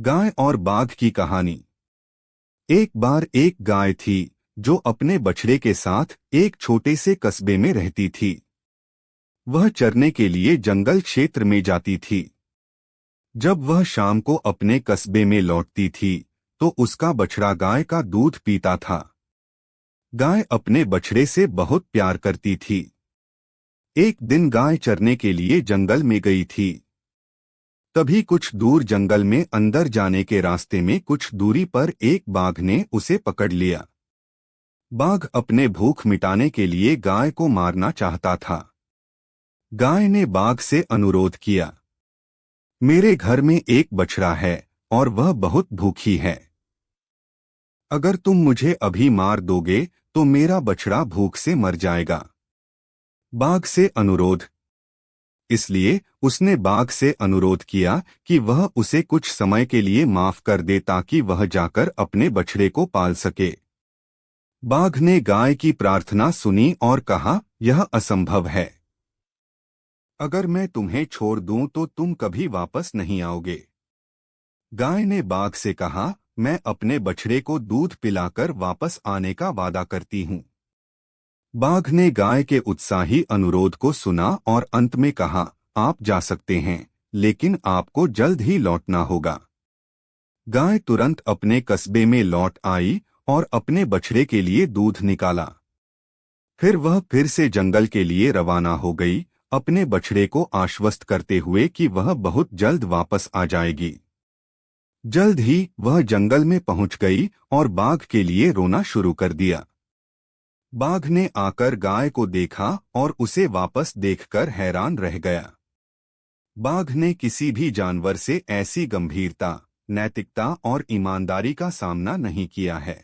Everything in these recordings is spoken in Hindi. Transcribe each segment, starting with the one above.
गाय और बाघ की कहानी। एक बार एक गाय थी जो अपने बछड़े के साथ एक छोटे से कस्बे में रहती थी। वह चरने के लिए जंगल क्षेत्र में जाती थी। जब वह शाम को अपने कस्बे में लौटती थी तो उसका बछड़ा गाय का दूध पीता था। गाय अपने बछड़े से बहुत प्यार करती थी। एक दिन गाय चरने के लिए जंगल में गई थी। तभी कुछ दूर जंगल में अंदर जाने के रास्ते में कुछ दूरी पर एक बाघ ने उसे पकड़ लिया। बाघ अपने भूख मिटाने के लिए गाय को मारना चाहता था। गाय ने बाघ से अनुरोध किया, मेरे घर में एक बछड़ा है और वह बहुत भूखी है। अगर तुम मुझे अभी मार दोगे तो मेरा बछड़ा भूख से मर जाएगा। बाघ से अनुरोध। इसलिए उसने बाघ से अनुरोध किया कि वह उसे कुछ समय के लिए माफ कर दे ताकि वह जाकर अपने बछड़े को पाल सके। बाघ ने गाय की प्रार्थना सुनी और कहा, यह असंभव है। अगर मैं तुम्हें छोड़ दूं तो तुम कभी वापस नहीं आओगे। गाय ने बाघ से कहा, मैं अपने बछड़े को दूध पिलाकर वापस आने का वादा करती हूं। बाघ ने गाय के उत्साही अनुरोध को सुना और अंत में कहा, आप जा सकते हैं, लेकिन आपको जल्द ही लौटना होगा। गाय तुरंत अपने कस्बे में लौट आई और अपने बछड़े के लिए दूध निकाला। फिर वह फिर से जंगल के लिए रवाना हो गई, अपने बछड़े को आश्वस्त करते हुए कि वह बहुत जल्द वापस आ जाएगी। जल्द ही वह जंगल में पहुंच गई और बाघ के लिए रोना शुरू कर दिया। बाघ ने आकर गाय को देखा और उसे वापस देखकर हैरान रह गया। बाघ ने किसी भी जानवर से ऐसी गंभीरता, नैतिकता और ईमानदारी का सामना नहीं किया है।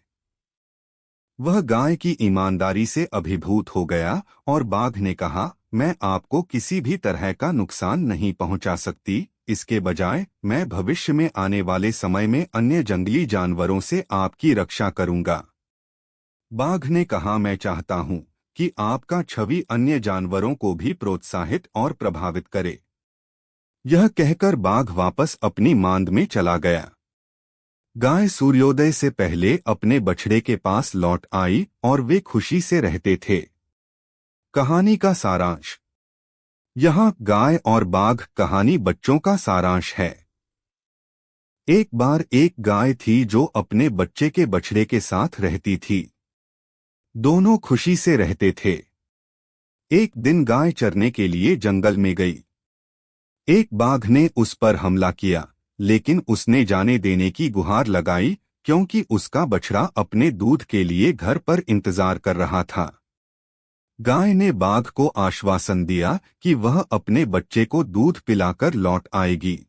वह गाय की ईमानदारी से अभिभूत हो गया और बाघ ने कहा, मैं आपको किसी भी तरह का नुकसान नहीं पहुंचा सकती, इसके बजाय मैं भविष्य में आने वाले समय में अन्य जंगली जानवरों से आपकी रक्षा करूंगा। बाघ ने कहा, मैं चाहता हूं कि आपका छवि अन्य जानवरों को भी प्रोत्साहित और प्रभावित करे। यह कहकर बाघ वापस अपनी मांद में चला गया। गाय सूर्योदय से पहले अपने बछड़े के पास लौट आई और वे खुशी से रहते थे। कहानी का सारांश। यहाँ गाय और बाघ कहानी बच्चों का सारांश है। एक बार एक गाय थी जो अपने बच्चे के बछड़े के साथ रहती थी। दोनों खुशी से रहते थे। एक दिन गाय चरने के लिए जंगल में गई। एक बाघ ने उस पर हमला किया, लेकिन उसने जाने देने की गुहार लगाई क्योंकि उसका बछड़ा अपने दूध के लिए घर पर इंतजार कर रहा था। गाय ने बाघ को आश्वासन दिया कि वह अपने बच्चे को दूध पिलाकर लौट आएगी।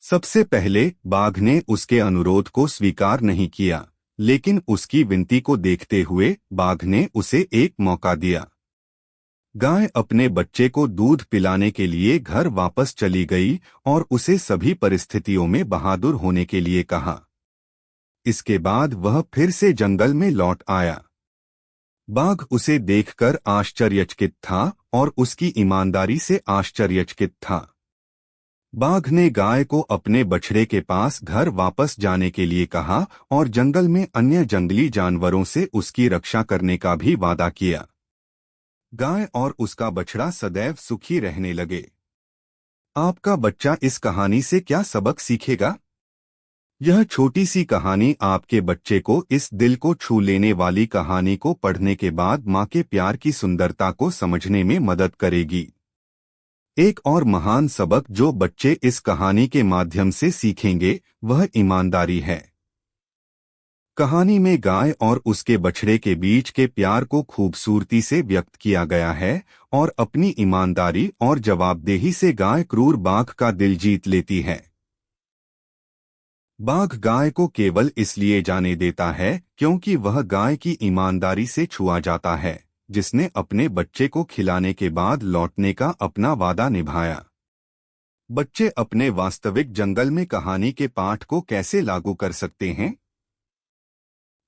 सबसे पहले बाघ ने उसके अनुरोध को स्वीकार नहीं किया, लेकिन उसकी विनती को देखते हुए बाघ ने उसे एक मौका दिया। गाय अपने बच्चे को दूध पिलाने के लिए घर वापस चली गई और उसे सभी परिस्थितियों में बहादुर होने के लिए कहा। इसके बाद वह फिर से जंगल में लौट आया। बाघ उसे देखकर आश्चर्यचकित था और उसकी ईमानदारी से आश्चर्यचकित था। बाघ ने गाय को अपने बछड़े के पास घर वापस जाने के लिए कहा और जंगल में अन्य जंगली जानवरों से उसकी रक्षा करने का भी वादा किया। गाय और उसका बछड़ा सदैव सुखी रहने लगे। आपका बच्चा इस कहानी से क्या सबक सीखेगा? यह छोटी सी कहानी आपके बच्चे को इस दिल को छू लेने वाली कहानी को पढ़ने के बाद माँ के प्यार की सुंदरता को समझने में मदद करेगी। एक और महान सबक जो बच्चे इस कहानी के माध्यम से सीखेंगे वह ईमानदारी है। कहानी में गाय और उसके बछड़े के बीच के प्यार को खूबसूरती से व्यक्त किया गया है और अपनी ईमानदारी और जवाबदेही से गाय क्रूर बाघ का दिल जीत लेती है। बाघ गाय को केवल इसलिए जाने देता है क्योंकि वह गाय की ईमानदारी से छुआ जाता है, जिसने अपने बच्चे को खिलाने के बाद लौटने का अपना वादा निभाया। बच्चे अपने वास्तविक जंगल में कहानी के पाठ को कैसे लागू कर सकते हैं?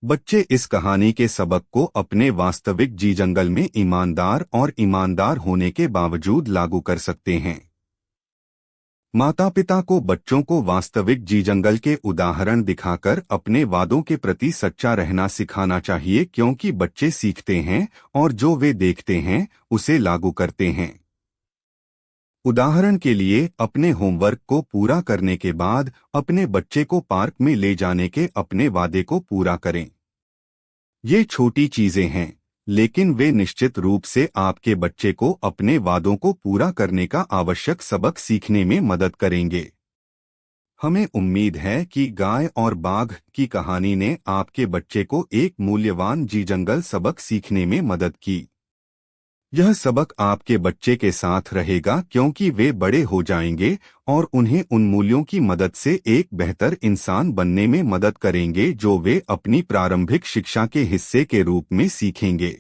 बच्चे इस कहानी के सबक को अपने वास्तविक जंगल में ईमानदार होने के बावजूद लागू कर सकते हैं। माता पिता को बच्चों को वास्तविक जी जंगल के उदाहरण दिखाकर अपने वादों के प्रति सच्चा रहना सिखाना चाहिए, क्योंकि बच्चे सीखते हैं और जो वे देखते हैं उसे लागू करते हैं। उदाहरण के लिए, अपने होमवर्क को पूरा करने के बाद अपने बच्चे को पार्क में ले जाने के अपने वादे को पूरा करें। ये छोटी चीजें हैं, लेकिन वे निश्चित रूप से आपके बच्चे को अपने वादों को पूरा करने का आवश्यक सबक सीखने में मदद करेंगे। हमें उम्मीद है कि गाय और बाघ की कहानी ने आपके बच्चे को एक मूल्यवान जी जंगल सबक सीखने में मदद की। यह सबक आपके बच्चे के साथ रहेगा, क्योंकि वे बड़े हो जाएंगे और उन्हें उन मूल्यों की मदद से एक बेहतर इंसान बनने में मदद करेंगे जो वे अपनी प्रारंभिक शिक्षा के हिस्से के रूप में सीखेंगे।